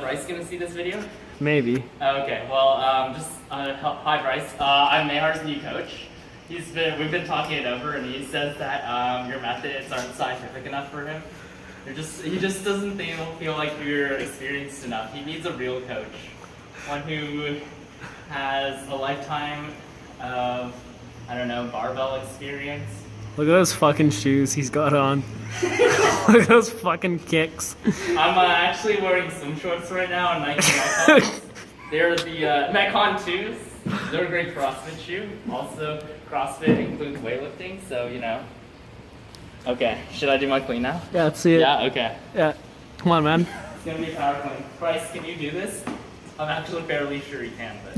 Bryce gonna see this video? Maybe. Okay, well, hi Bryce. I'm Mayhar's new coach. We've been talking it over, and he says that your methods aren't scientific enough for him. He just doesn't feel like you're experienced enough. He needs a real coach, one who has a lifetime of, I don't know, barbell experience. Look at those fucking shoes he's got on. Look at those fucking kicks. I'm actually wearing swim shorts right now, and Nike Metcons. They're the Metcon 2s. They're a great CrossFit shoe. Also, CrossFit includes weightlifting, so you know. Okay, should I do my clean now? Yeah, let's see it. Yeah, okay. Yeah. Come on, man. It's gonna be a power clean. Bryce, can you do this? I'm actually fairly sure you can, but.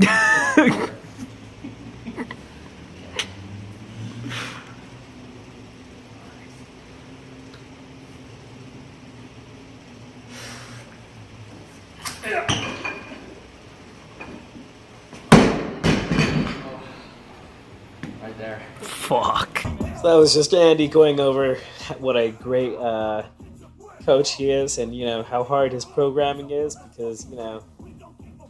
Right there. Fuck. So that was just Andy going over what a great coach he is, and how hard his programming is, because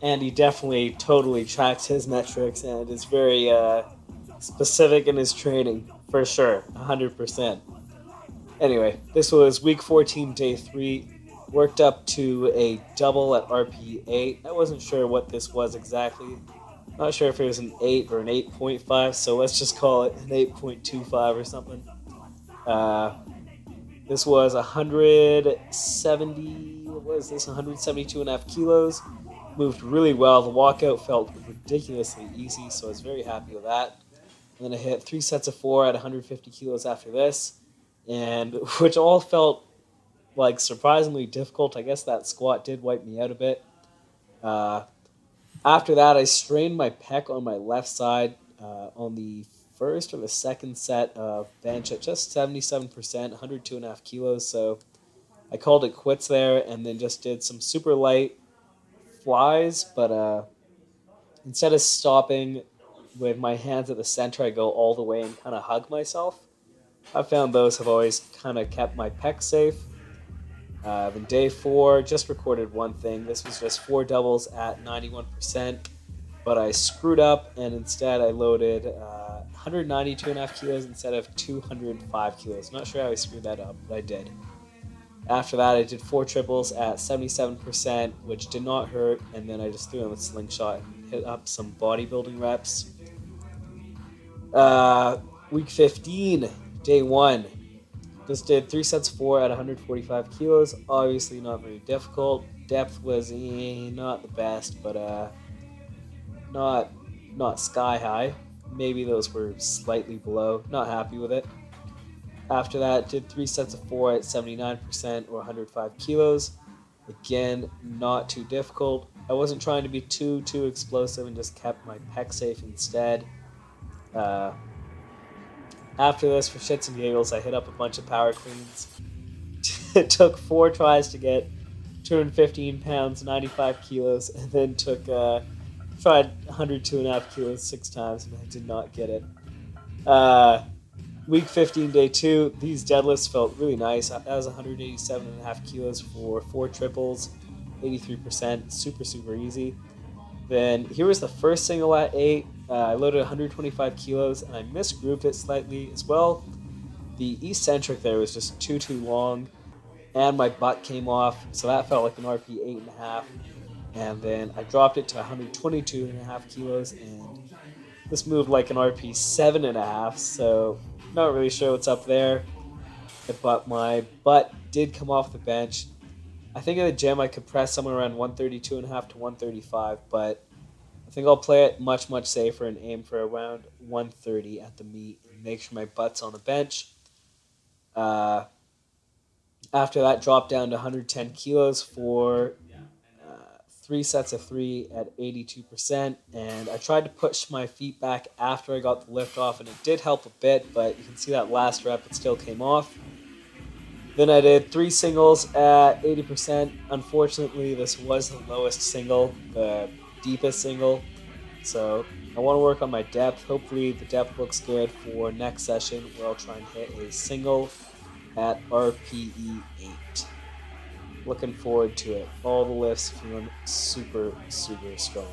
Andy definitely totally tracks his metrics and is very specific in his training, for sure, 100%. Anyway, this was week 14, day 3. Worked up to a double at RP8. I wasn't sure what this was exactly. Not sure if it was an 8 or an 8.5, so let's just call it an 8.25 or something. This was 172.5 kilos. Moved really well. The walkout felt ridiculously easy, so I was very happy with that. And then I hit 3 sets of 4 at 150 kilos after this, and which all felt like surprisingly difficult. I guess that squat did wipe me out a bit. After that, I strained my pec on my left side on the first or the second set of bench at just 77%, 102.5 kilos. So I called it quits there, and then just did some super light flies. But instead of stopping with my hands at the center, I go all the way and kind of hug myself. I found those have always kind of kept my pec safe. Then day 4, just recorded one thing. This was just 4 doubles at 91%, but I screwed up, and instead I loaded 192.5 kilos instead of 205 kilos. Not sure how I screwed that up, but I did. After that, I did 4 triples at 77%, which did not hurt, and then I just threw in a slingshot and hit up some bodybuilding reps. Week 15, day 1. Just did 3 sets of 4 at 145 kilos. Obviously not very difficult. Depth was not the best, but not sky high. Maybe those were slightly below. Not happy with it. After that, did 3 sets of 4 at 79% or 105 kilos. Again, not too difficult. I wasn't trying to be too explosive and just kept my pec safe instead. After this, for shits and giggles, I hit up a bunch of power cleans. It took 4 tries to get 215 pounds, 95 kilos, and then tried 102.5 kilos 6 times, and I did not get it. Week 15, day 2, these deadlifts felt really nice. That was 187.5 kilos for 4 triples, 83%, super easy. Then here was the first single at 8. I loaded 125 kilos, and I misgrouped it slightly as well. The eccentric there was just too long, and my butt came off, so that felt like an RP 8.5. And then I dropped it to 122.5 kilos, and this moved like an RP 7.5, so not really sure what's up there. But my butt did come off the bench. I think at the gym I could press somewhere around 132.5 to 135, but I think I'll play it much safer and aim for around 130 at the meet and make sure my butt's on the bench. After that, dropped down to 110 kilos for 3 sets of 3 at 82%. And I tried to push my feet back after I got the lift off, and it did help a bit, but you can see that last rep, it still came off. Then I did 3 singles at 80%. Unfortunately, this was the lowest single, the deepest single. So I want to work on my depth. Hopefully the depth looks good for next session, where I'll try and hit a single at RPE 8. Looking forward to it. All the lifts feeling super, super strong.